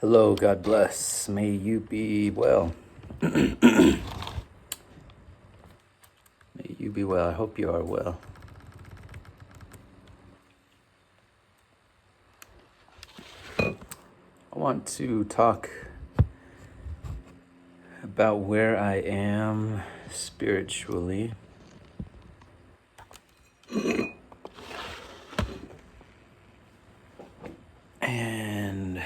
Hello, God bless. May you be well. May you be well. I hope you are well. I want to talk about where I am spiritually. And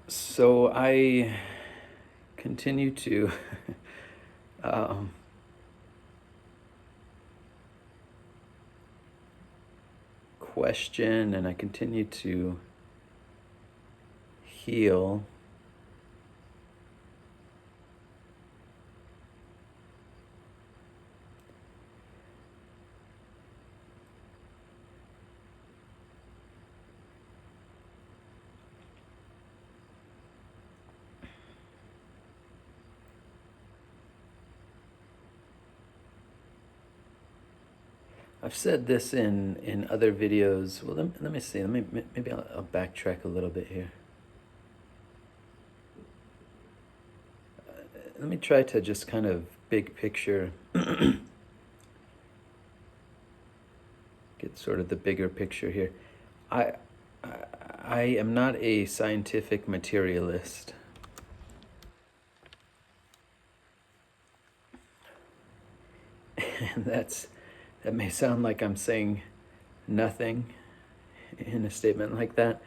so I continue to question, and I continue to heal I've said this in other videos. Well, let me see. Maybe I'll backtrack a little bit here. Let me try to just kind of big picture, get sort of the bigger picture here. I am not a scientific materialist. And that may sound like I'm saying nothing in a statement like that.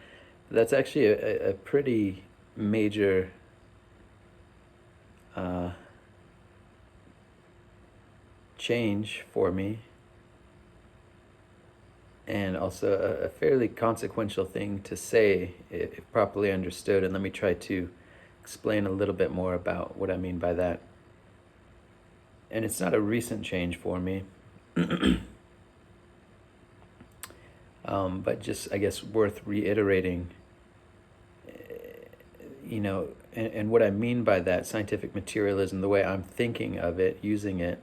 That's actually a pretty major change for me, and also a fairly consequential thing to say if properly understood. And let me try to explain a little bit more about what I mean by that. And it's not a recent change for me, but just, I guess, worth reiterating. And what I mean by that, scientific materialism, the way I'm thinking of it, using it,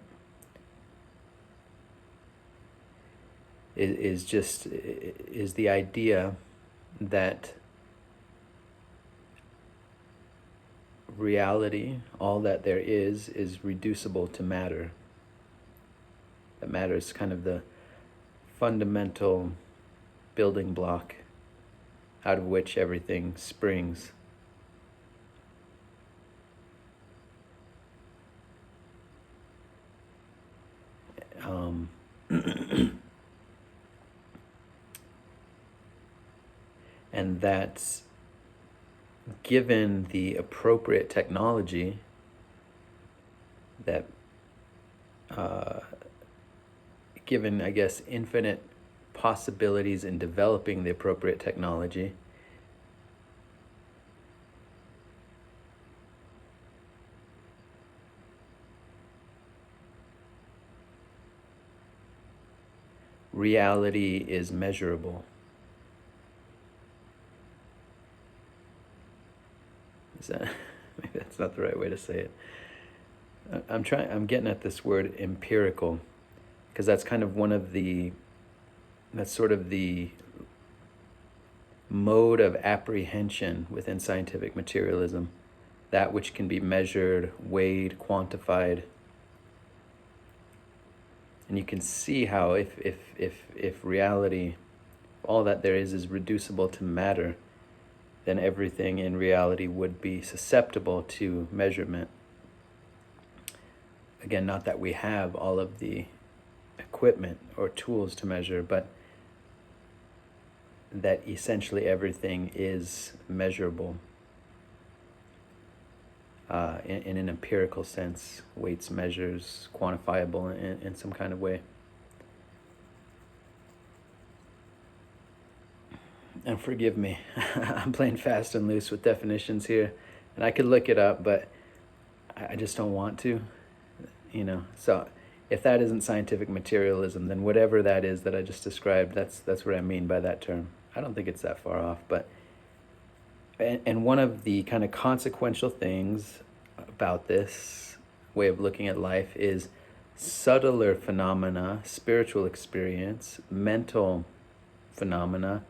is the idea that reality, all that there is reducible to matter. That matter is kind of the fundamental building block out of which everything springs. And that given the appropriate technology, that given, I guess, infinite possibilities in developing the appropriate technology, reality is measurable. Is that, maybe that's not the right way to say it. I'm getting at this word empirical, because that's kind of that's sort of the mode of apprehension within scientific materialism, that which can be measured, weighed, quantified. And you can see how if reality, all that there is reducible to matter, then everything in reality would be susceptible to measurement. Again, not that we have all of the equipment or tools to measure, but that essentially everything is measurable in an empirical sense, weights, measures, quantifiable in some kind of way. And forgive me, I'm playing fast and loose with definitions here, and I could look it up, but I just don't want to, So if that isn't scientific materialism, then whatever that is that I just described, that's what I mean by that term. I don't think it's that far off, but and one of the kind of consequential things about this way of looking at life is subtler phenomena, spiritual experience, mental phenomena,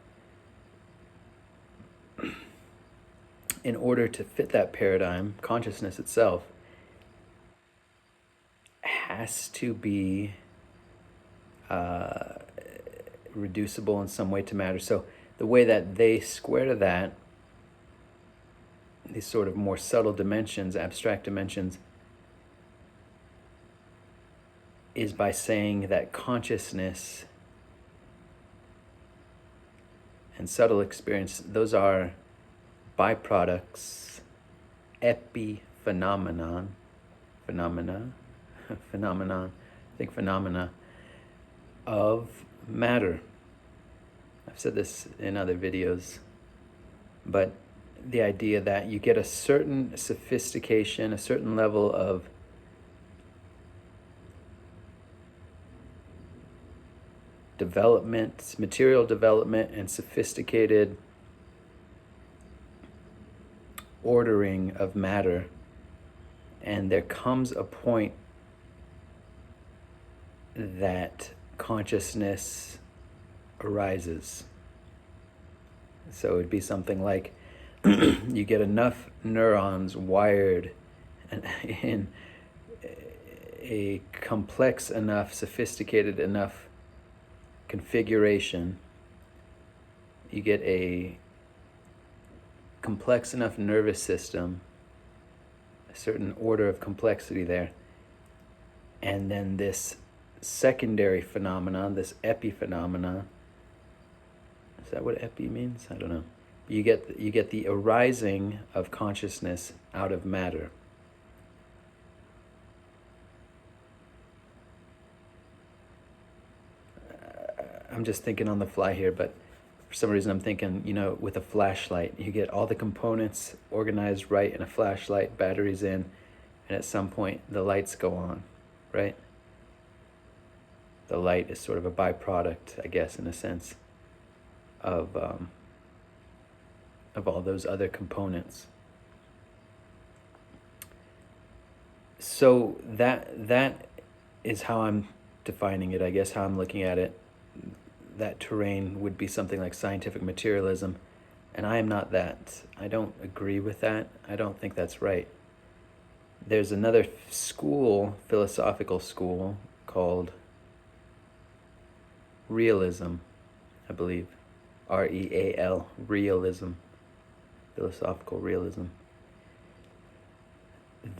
in order to fit that paradigm, consciousness itself has to be reducible in some way to matter. So the way that they square to that, these sort of more subtle dimensions, abstract dimensions, is by saying that consciousness and subtle experience, those are byproducts, epiphenomenon, phenomena, phenomena of matter. I've said this in other videos, but the idea that you get a certain sophistication, a certain level of development, material development, and sophisticated ordering of matter, and there comes a point that consciousness arises. So it'd be something like you get enough neurons wired in a complex enough, sophisticated enough configuration, you get a complex enough nervous system, a certain order of complexity there, and then this secondary phenomenon, this epiphenomena, is that what epi means? I don't know. You get the arising of consciousness out of matter. I'm just thinking on the fly here, but for some reason I'm thinking, with a flashlight, you get all the components organized right in a flashlight, batteries in, and at some point the lights go on, right? The light is sort of a byproduct, I guess, in a sense, of all those other components. So that is how I'm defining it, I guess, how I'm looking at it. That terrain would be something like scientific materialism, and I am not that. I don't agree with that. I don't think that's right. There's another school, philosophical school, called realism, I believe. R-E-A-L, realism, philosophical realism,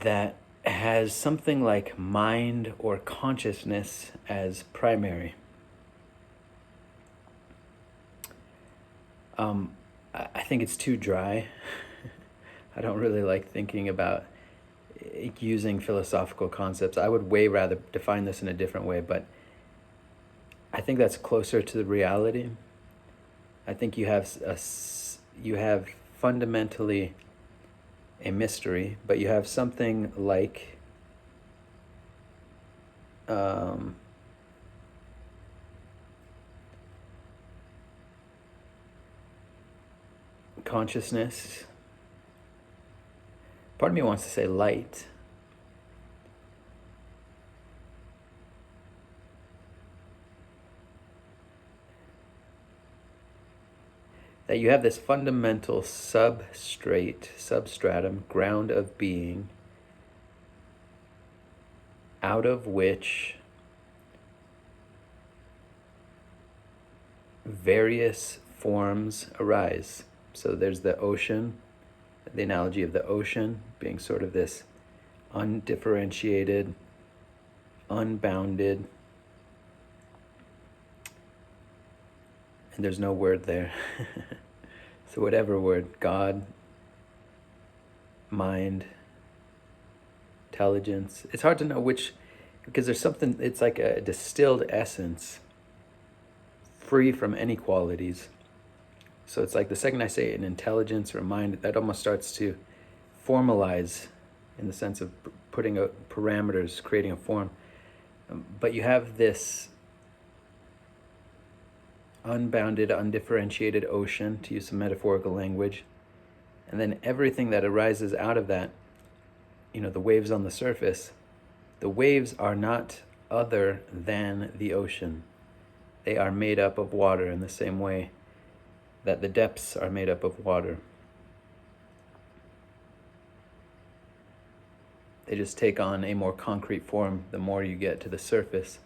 that has something like mind or consciousness as primary. I think it's too dry. I don't really like thinking about using philosophical concepts. I would way rather define this in a different way, but I think that's closer to the reality. I think you have fundamentally a mystery, but you have something like consciousness. Part of me wants to say light. That you have this fundamental substratum, ground of being, out of which various forms arise. So there's the ocean, the analogy of the ocean being sort of this undifferentiated, unbounded, and there's no word there. So whatever word, God, mind, intelligence, it's hard to know which, because there's something, it's like a distilled essence, free from any qualities. So it's like the second I say an intelligence or a mind, that almost starts to formalize in the sense of putting parameters, creating a form. But you have this unbounded, undifferentiated ocean, to use some metaphorical language, and then everything that arises out of that the waves on the surface, the waves are not other than the ocean. They are made up of water in the same way that the depths are made up of water. They just take on a more concrete form the more you get to the surface.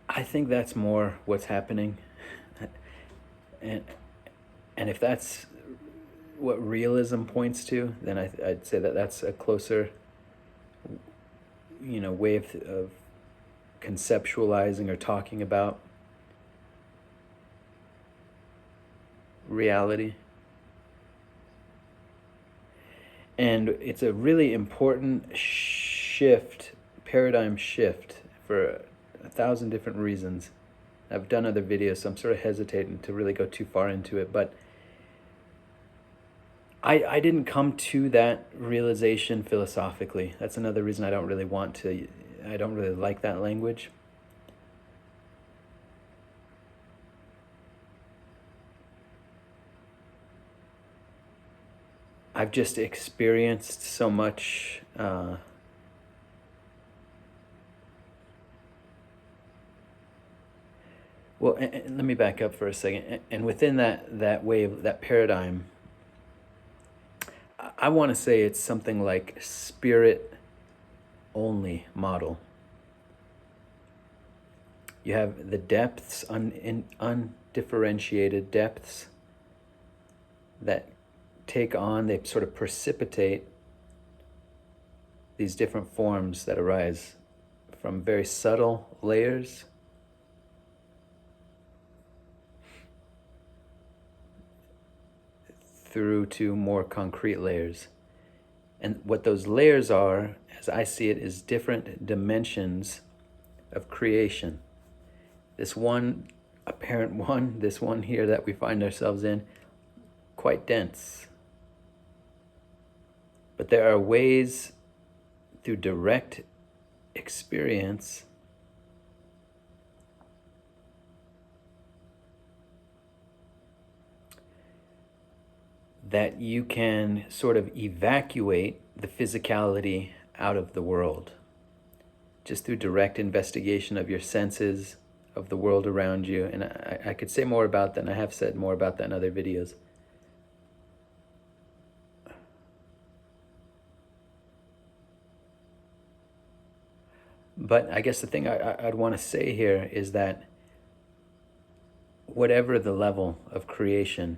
I think that's more what's happening. And if that's what realism points to, then I'd say that that's a closer, way of conceptualizing or talking about reality. And it's a really important paradigm shift for 1,000 different reasons. I've done other videos, so I'm sort of hesitating to really go too far into it, but I didn't come to that realization philosophically. That's another reason I don't really like that language. I've just experienced so much let me back up for a second. And within that wave, that paradigm, I want to say it's something like spirit only model. You have the depths, undifferentiated depths that they sort of precipitate these different forms that arise from very subtle layers through to more concrete layers. And what those layers are, as I see it, is different dimensions of creation. This one, apparent one, this one here that we find ourselves in, quite dense. But there are ways through direct experience that you can sort of evacuate the physicality out of the world just through direct investigation of your senses, of the world around you. And I could say more about that, and I have said more about that in other videos. But I guess the thing I'd want to say here is that whatever the level of creation,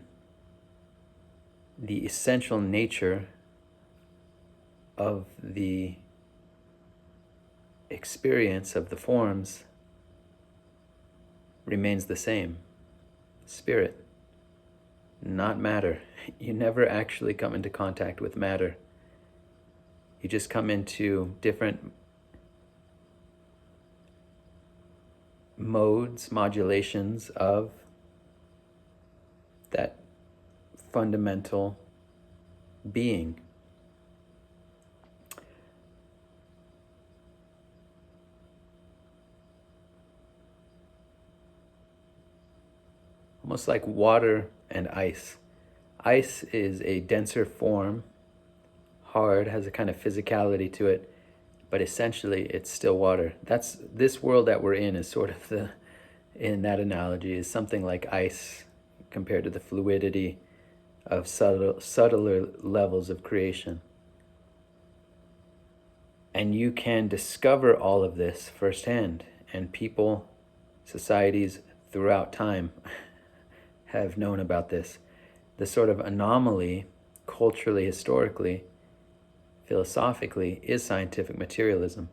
the essential nature of the experience of the forms remains the same. Spirit, not matter. You never actually come into contact with matter. You just come into different modulations of that fundamental being. Almost like water and ice. Ice is a denser form, hard, has a kind of physicality to it, but essentially it's still water. This world that we're in is sort of in that analogy, is something like ice compared to the fluidity of subtler levels of creation. And you can discover all of this firsthand, and people, societies throughout time have known about this. The sort of anomaly, culturally, historically, philosophically, is scientific materialism.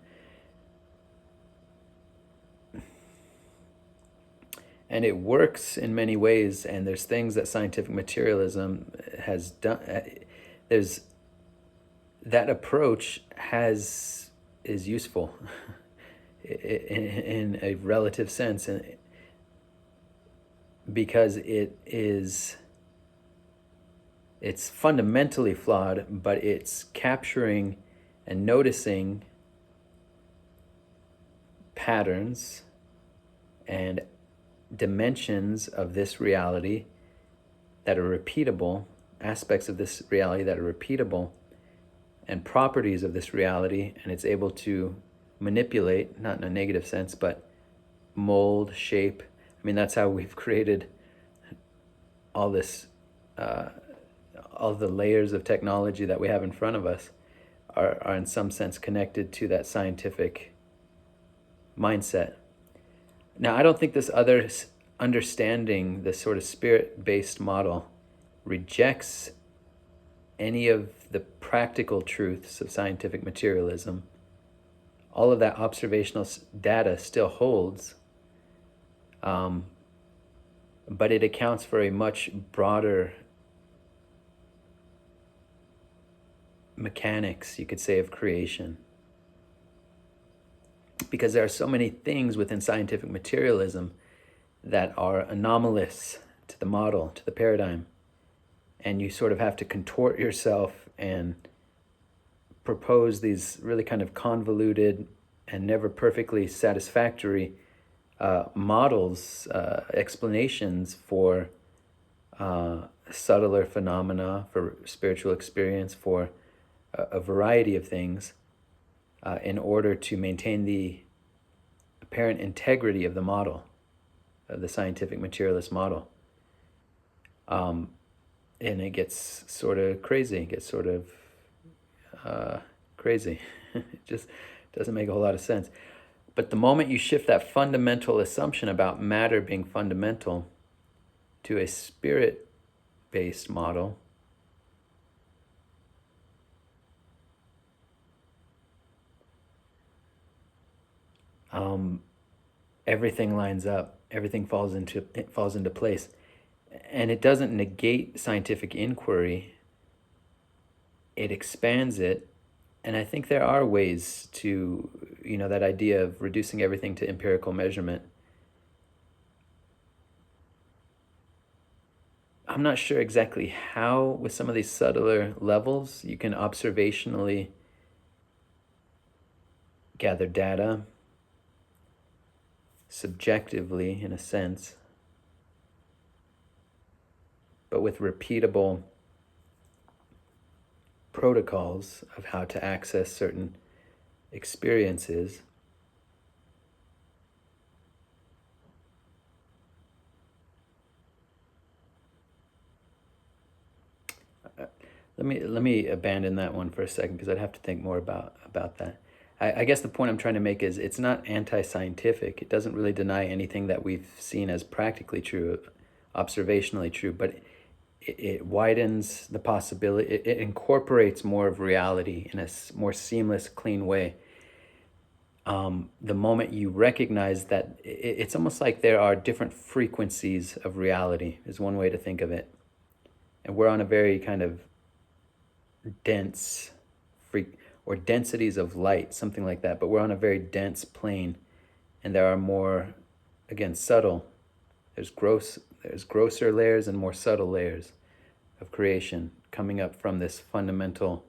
And it works in many ways, and there's things that scientific materialism has done. That approach is useful in a relative sense, because it's fundamentally flawed, but it's capturing and noticing patterns and dimensions of this reality that are repeatable, aspects of this reality that are repeatable, and properties of this reality, and it's able to manipulate, not in a negative sense, but mold, shape. I mean, that's how we've created all this, all the layers of technology that we have in front of us are in some sense connected to that scientific mindset. Now, I don't think this other understanding, this sort of spirit-based model, rejects any of the practical truths of scientific materialism. All of that observational data still holds, but it accounts for a much broader mechanics, you could say, of creation. Because there are so many things within scientific materialism that are anomalous to the model, to the paradigm. And you sort of have to contort yourself and propose these really kind of convoluted and never perfectly satisfactory models, explanations for subtler phenomena, for spiritual experience, for a variety of things, in order to maintain the apparent integrity of the model, of the scientific materialist model. And it gets sort of crazy. It gets sort of crazy. It just doesn't make a whole lot of sense. But the moment you shift that fundamental assumption about matter being fundamental to a spirit-based model, everything lines up. Everything falls into place, and it doesn't negate scientific inquiry. It expands it, and I think there are ways to, that idea of reducing everything to empirical measurement. I'm not sure exactly how, with some of these subtler levels, you can observationally gather data, subjectively in a sense, but with repeatable protocols of how to access certain experiences. Let me abandon that one for a second, because I'd have to think more about that. I guess the point I'm trying to make is it's not anti-scientific. It doesn't really deny anything that we've seen as practically true, observationally true, but it widens the possibility. It incorporates more of reality in a more seamless, clean way. The moment you recognize that, it's almost like there are different frequencies of reality, is one way to think of it. And we're on a very kind of dense or densities of light, something like that, but we're on a very dense plane, and there are more, again, subtle. There's grosser layers and more subtle layers of creation coming up from this fundamental,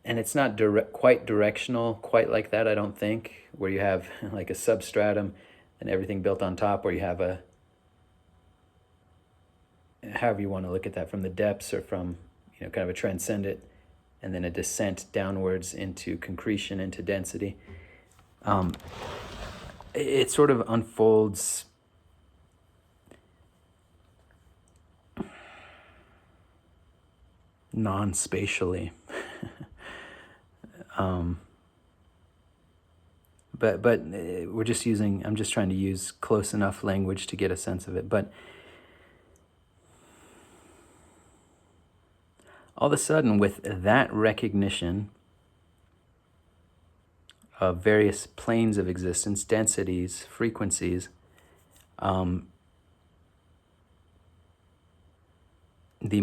and it's not quite directional, quite like that, I don't think, where you have like a substratum and everything built on top, or you have a, however you want to look at that, from the depths or from, kind of a transcendent, and then a descent downwards into concretion, into density. It sort of unfolds non-spatially. But we're just I'm just trying to use close enough language to get a sense of it. But all of a sudden, with that recognition of various planes of existence, densities, frequencies, the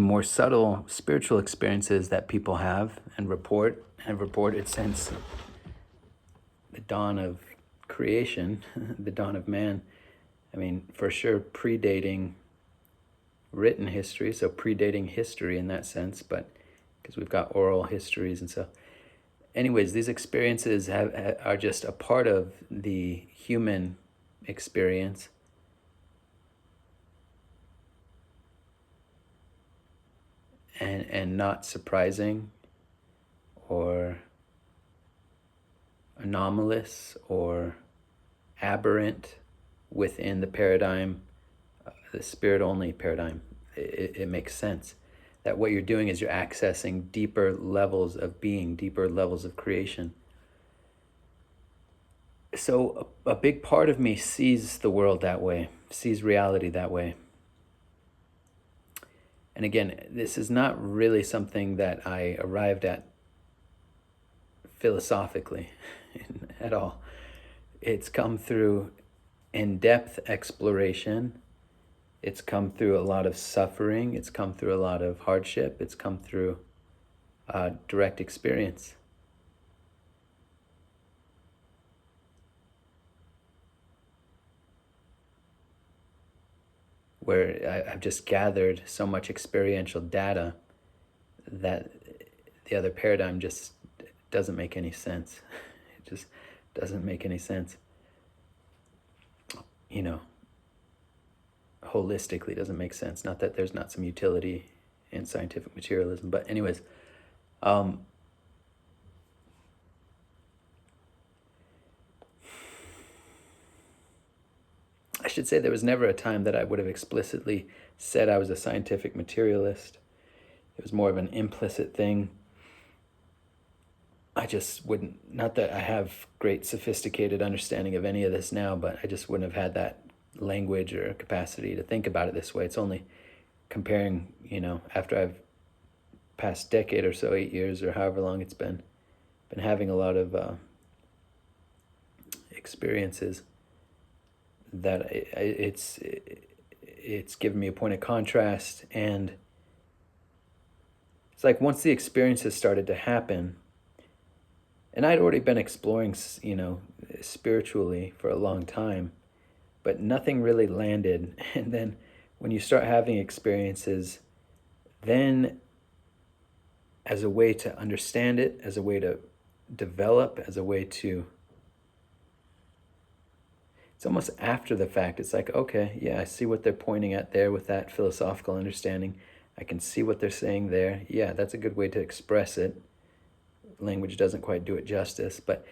more subtle spiritual experiences that people have and have reported since the dawn of creation, the dawn of man, I mean, for sure predating written history, so predating history in that sense, but because we've got oral histories. And so anyways, these experiences are just a part of the human experience. And not surprising. or anomalous or aberrant within the paradigm, the spirit-only paradigm. It makes sense that what you're doing is you're accessing deeper levels of being, deeper levels of creation. So a big part of me sees the world that way, sees reality that way. And again, this is not really something that I arrived at philosophically at all. It's come through in-depth exploration. It's come through a lot of suffering. It's come through a lot of hardship. It's come through direct experience. Where I've just gathered so much experiential data that the other paradigm just doesn't make any sense. It just doesn't make any sense. You know, holistically doesn't make sense. Not that there's not some utility in scientific materialism, but anyways, I should say there was never a time that I would have explicitly said I was a scientific materialist. It was more of an implicit thing. I just wouldn't, not that I have great sophisticated understanding of any of this now, but I just wouldn't have had that language or capacity to think about it this way. It's only comparing, after I've past decade or so, 8 years or however long it's been having a lot of experiences, that it's given me a point of contrast. And it's like once the experiences started to happen, and I'd already been exploring, spiritually for a long time, but nothing really landed. And then when you start having experiences, then as a way to understand it, as a way to develop, as a way to, it's almost after the fact. It's like, okay, yeah, I see what they're pointing at there with that philosophical understanding. I can see what they're saying there. Yeah, that's a good way to express it. Language doesn't quite do it justice, but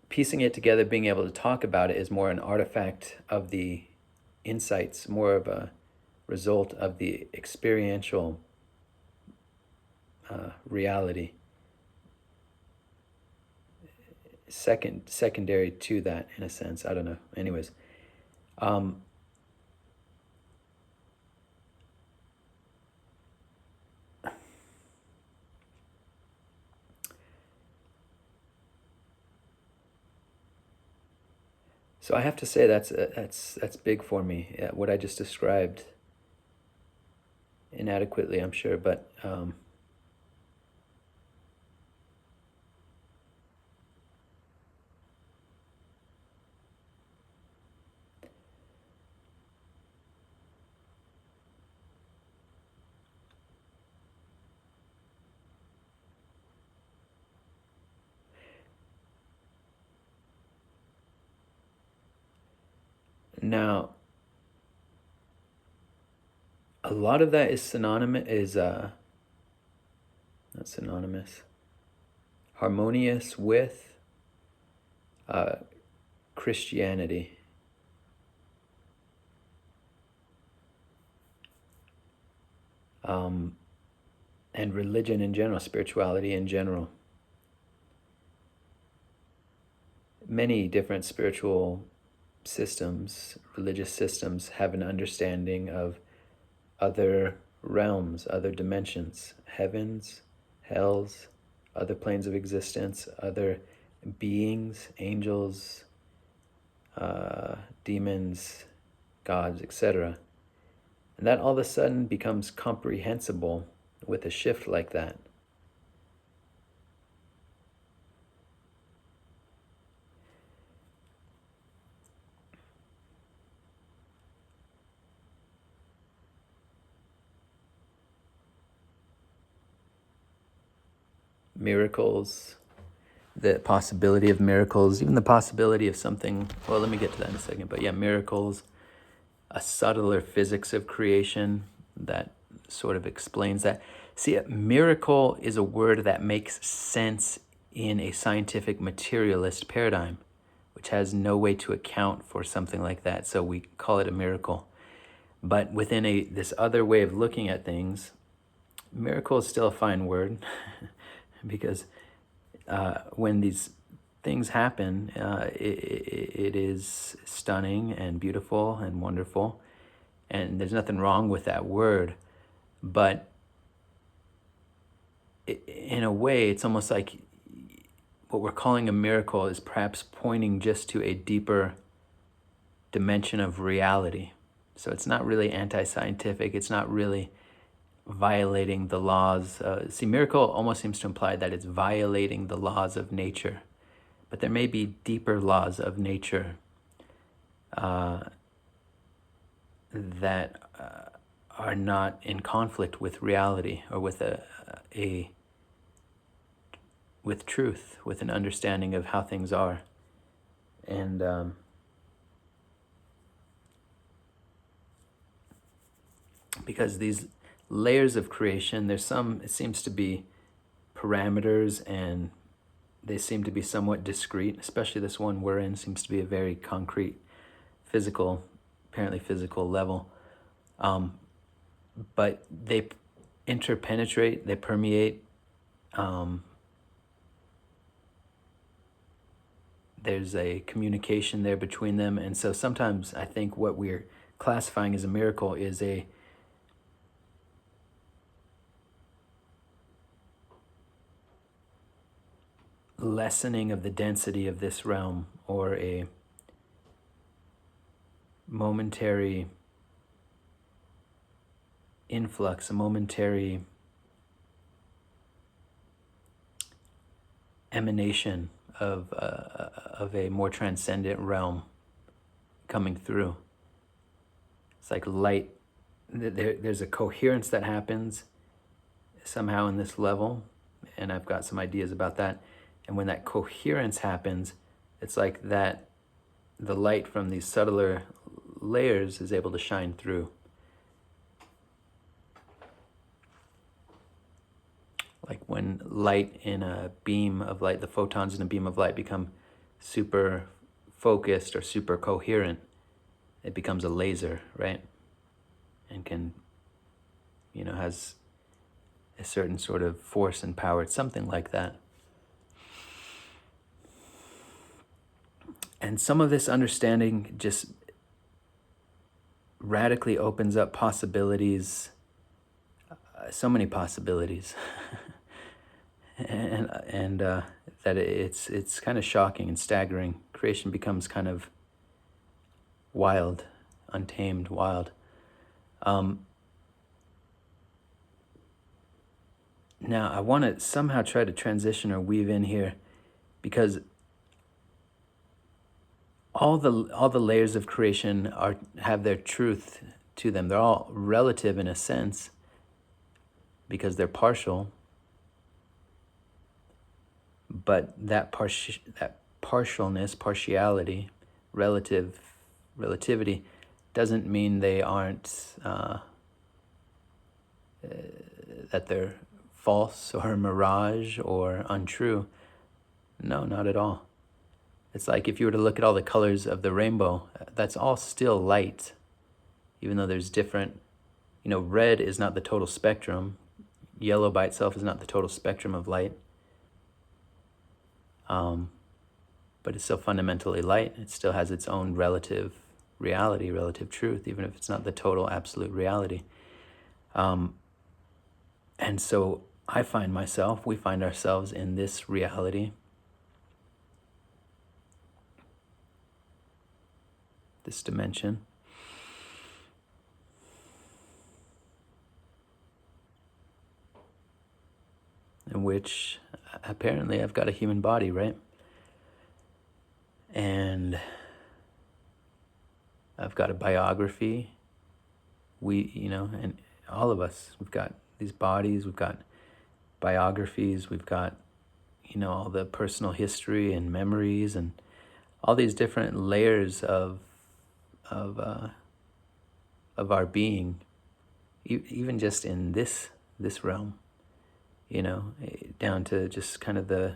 piecing it together, being able to talk about it is more an artifact of the insights, more of a result of the experiential reality. Secondary to that, in a sense. I don't know. Anyways, so I have to say that's big for me. What I just described, inadequately, I'm sure, but now a lot of that is synonymous, not synonymous, harmonious with Christianity. And religion in general, spirituality in general. Many different spiritual systems, religious systems, have an understanding of other realms, other dimensions, heavens, hells, other planes of existence, other beings, angels, demons, gods, etc. And that all of a sudden becomes comprehensible with a shift like that. Miracles, the possibility of miracles, even the possibility of something, well, let me get to that in a second, but yeah, miracles, a subtler physics of creation that sort of explains that. See, a miracle is a word that makes sense in a scientific materialist paradigm, which has no way to account for something like that. So we call it a miracle. But within this other way of looking at things, miracle is still a fine word because when these things happen, it is stunning and beautiful and wonderful. And there's nothing wrong with that word. But in a way, it's almost like what we're calling a miracle is perhaps pointing just to a deeper dimension of reality. So it's not really anti-scientific. It's not really violating the laws. See, miracle almost seems to imply that it's violating the laws of nature. But there may be deeper laws of nature that are not in conflict with reality or with with truth, with an understanding of how things are. And because these layers of creation, there's some, it seems to be parameters, and they seem to be somewhat discrete, especially this one we're in seems to be a very concrete, physical, apparently physical level. But they interpenetrate, they permeate. There's a communication there between them. And so sometimes I think what we're classifying as a miracle is a lessening of the density of this realm, or a momentary influx, a momentary emanation of a more transcendent realm coming through. It's like light. There's a coherence that happens somehow in this level, and I've got some ideas about that. And when that coherence happens, it's like that the light from these subtler layers is able to shine through. Like when light in a beam of light, the photons in a beam of light become super focused or super coherent, it becomes a laser, right? And can, has a certain sort of force and power. It's something like that. And some of this understanding just radically opens up possibilities, so many possibilities. and that it's kind of shocking and staggering. Creation becomes kind of wild, untamed, wild. Now I want to somehow try to transition or weave in here, because all the layers of creation have their truth to them. They're all relative in a sense because they're partial. But that partialness, partiality, relativity, doesn't mean they aren't that they're false or a mirage or untrue. No, not at all. It's like if you were to look at all the colors of the rainbow, that's all still light, even though there's different. Red is not the total spectrum. Yellow by itself is not the total spectrum of light. But it's still fundamentally light. It still has its own relative reality, relative truth, even if it's not the total absolute reality. And so we find ourselves in this reality, this dimension, in which apparently I've got a human body, right? And I've got a biography. And all of us, we've got these bodies, we've got biographies, we've got, all the personal history and memories and all these different layers of our being, even just in this realm, down to just kind of the,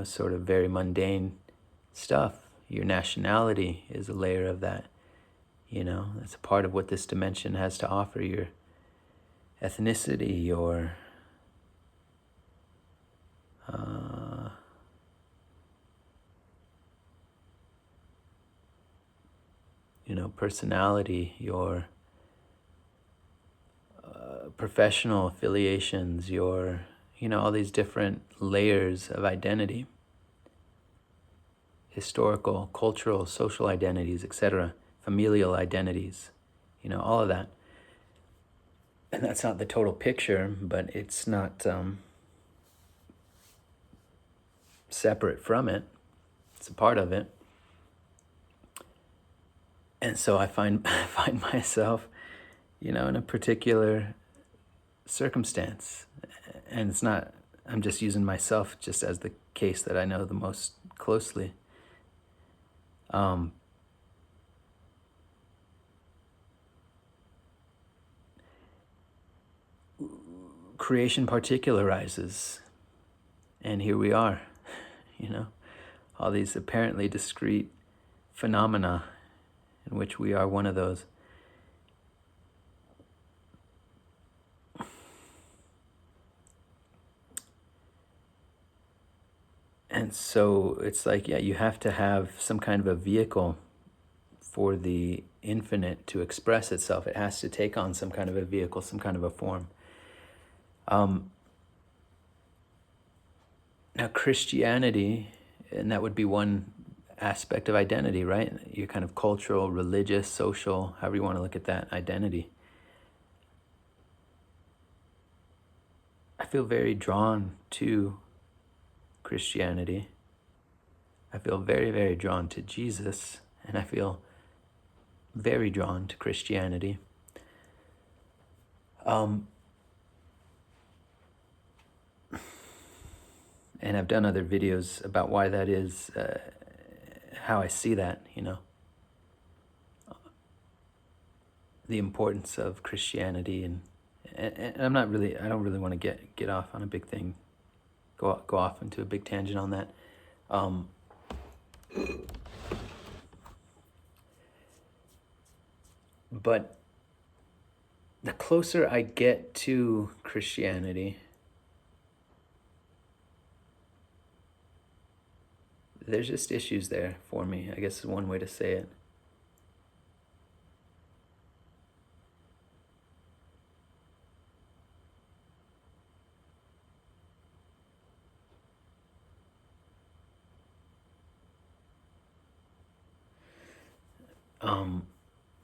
sort of very mundane stuff. Your nationality is a layer of that. That's a part of what this dimension has to offer. Your ethnicity, your personality, your professional affiliations, your, all these different layers of identity, historical, cultural, social identities, etc., familial identities, all of that. And that's not the total picture, but it's not separate from it. It's a part of it. And so I find myself, in a particular circumstance. And it's not, I'm just using myself just as the case that I know the most closely. Creation particularizes, and here we are, all these apparently discrete phenomena in which we are one of those. And so it's like, you have to have some kind of a vehicle for the infinite to express itself. It has to take on some kind of a vehicle, some kind of a form. Now, Christianity, and that would be one aspect of identity, right? Your kind of cultural, religious, social, however you want to look at that identity. I feel very drawn to Christianity. I feel very, very drawn to Jesus, and I feel very drawn to Christianity. And I've done other videos about why that is, how I see that, the importance of Christianity, and I'm not really, I don't really want to get off on a big thing, go off into a big tangent on that. But the closer I get to Christianity, there's just issues there for me, I guess is one way to say it.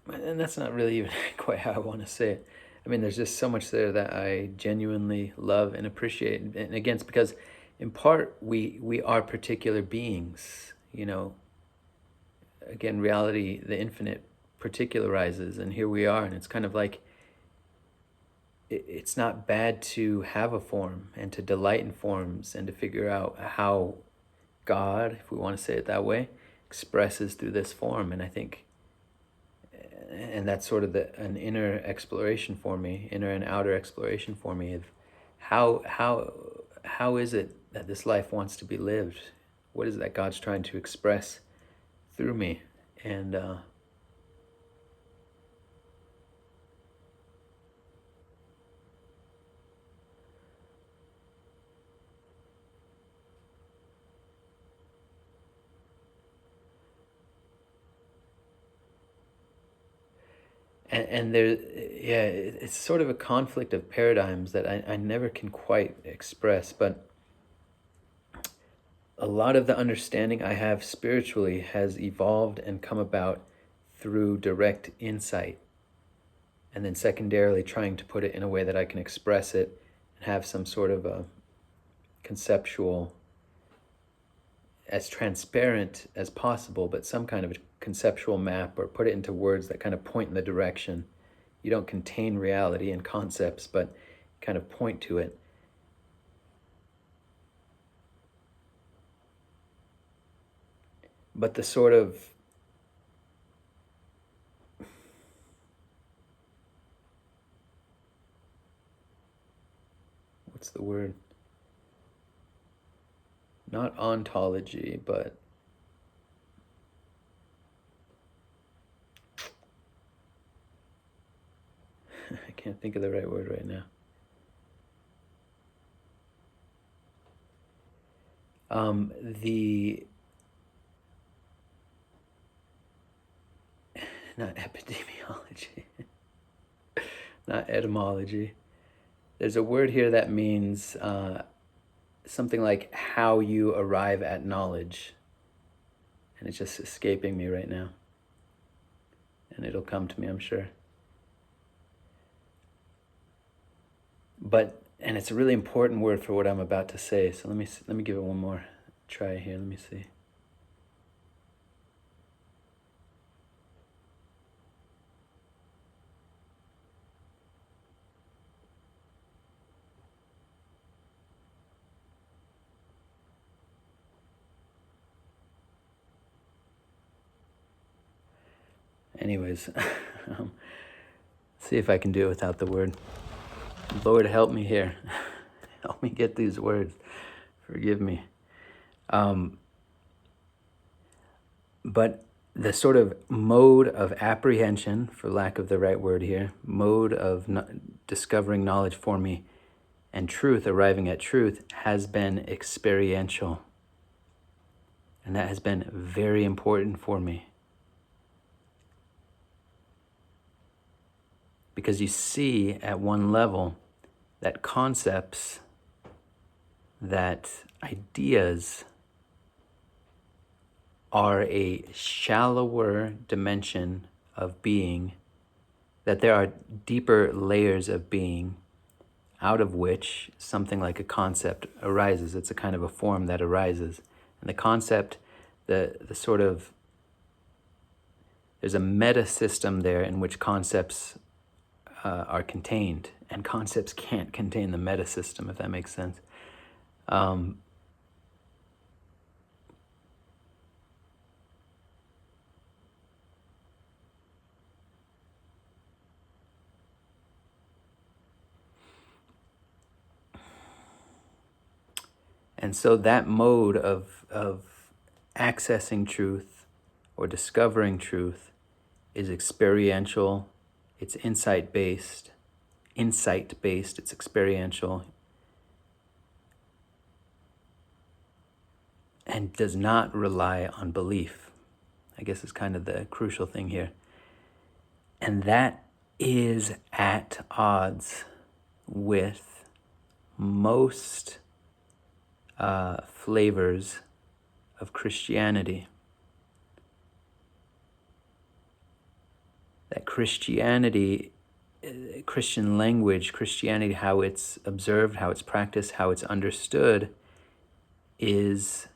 And that's not really even quite how I want to say it. I mean, there's just so much there that I genuinely love and appreciate. And again, it's because in part we are particular beings, Again, reality, the infinite particularizes, and here we are, and it's kind of like it's not bad to have a form and to delight in forms and to figure out how God, if we want to say it that way, expresses through this form. And I think, and that's sort of an inner exploration for me, inner and outer exploration for me of how is it that this life wants to be lived? What is it that God's trying to express through me? And and there, it's sort of a conflict of paradigms that I never can quite express, but a lot of the understanding I have spiritually has evolved and come about through direct insight, and then secondarily trying to put it in a way that I can express it and have some sort of a conceptual, as transparent as possible, but some kind of a conceptual map, or put it into words that kind of point in the direction. You don't contain reality in concepts, but kind of point to it. But the sort of what's the word? Not ontology, but I can't think of the right word right now. The not epidemiology, not etymology. There's a word here that means something like how you arrive at knowledge, and it's just escaping me right now. And it'll come to me, I'm sure. And it's a really important word for what I'm about to say. So let me give it one more try here. Let me see. Anyways, see if I can do it without the word. Lord, help me here. Help me get these words. Forgive me. But the sort of mode of apprehension, for lack of the right word here, mode of discovering knowledge for me and truth, arriving at truth, has been experiential. And that has been very important for me. Because you see at one level that concepts, that ideas are a shallower dimension of being, that there are deeper layers of being out of which something like a concept arises. It's a kind of a form that arises. And the concept, the sort of, there's a meta system there in which concepts are contained, and concepts can't contain the meta system, if that makes sense. And so that mode of accessing truth or discovering truth is experiential, it's insight-based, it's experiential, and does not rely on belief. I guess is kind of the crucial thing here. And that is at odds with most flavors of Christianity. That Christianity, Christian language, Christianity, how it's observed, how it's practiced, how it's understood, is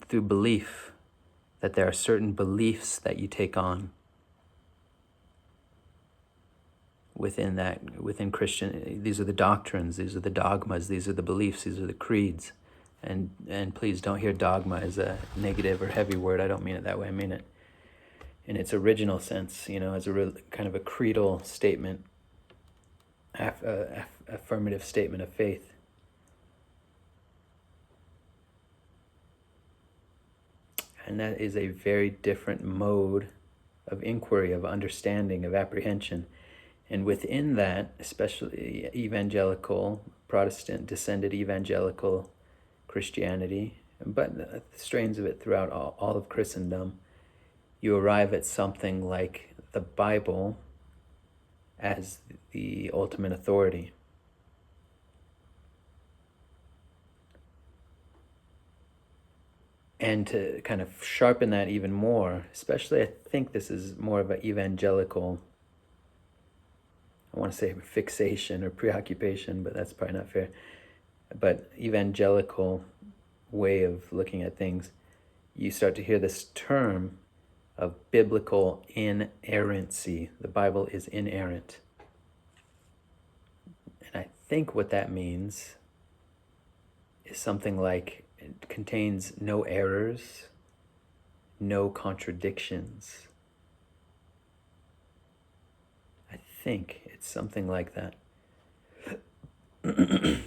through belief, that there are certain beliefs that you take on within Christian. These are the doctrines, these are the dogmas, these are the beliefs, these are the creeds. And please don't hear dogma as a negative or heavy word. I don't mean it that way. I mean it in its original sense, as a kind of a creedal statement, affirmative statement of faith. And that is a very different mode of inquiry, of understanding, of apprehension. And within that, especially evangelical, Protestant, descended evangelical Christianity, but strains of it throughout all of Christendom, you arrive at something like the Bible as the ultimate authority. And to kind of sharpen that even more, especially I think this is more of an evangelical, I want to say fixation or preoccupation, but that's probably not fair. But evangelical way of looking at things, you start to hear this term of biblical inerrancy. The Bible is inerrant. And I think what that means is something like it contains no errors, no contradictions. I think it's something like that. And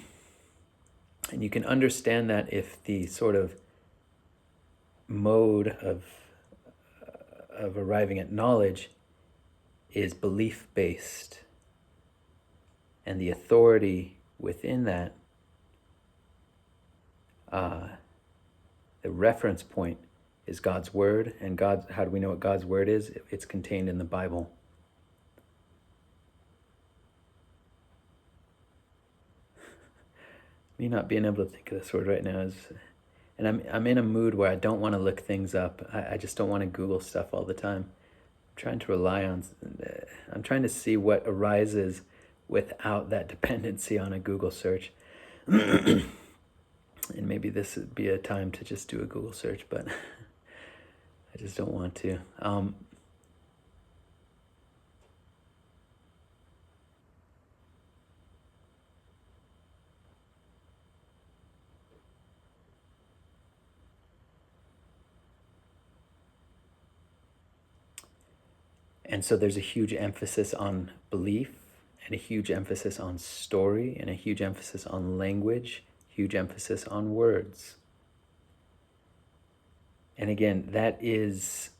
you can understand that if the sort of mode of arriving at knowledge is belief based, and the authority within that, the reference point is God's word. And God, how do we know what God's word is? It's contained in the Bible. Me not being able to think of this word right now is, and I'm in a mood where I don't want to look things up. I just don't want to Google stuff all the time. I'm trying to rely on, I'm trying to see what arises without that dependency on a Google search. And maybe this would be a time to just do a Google search, but I just don't want to. And so there's a huge emphasis on belief, and a huge emphasis on story, and a huge emphasis on language, huge emphasis on words. And again, that is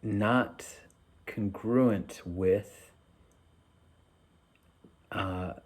not congruent with a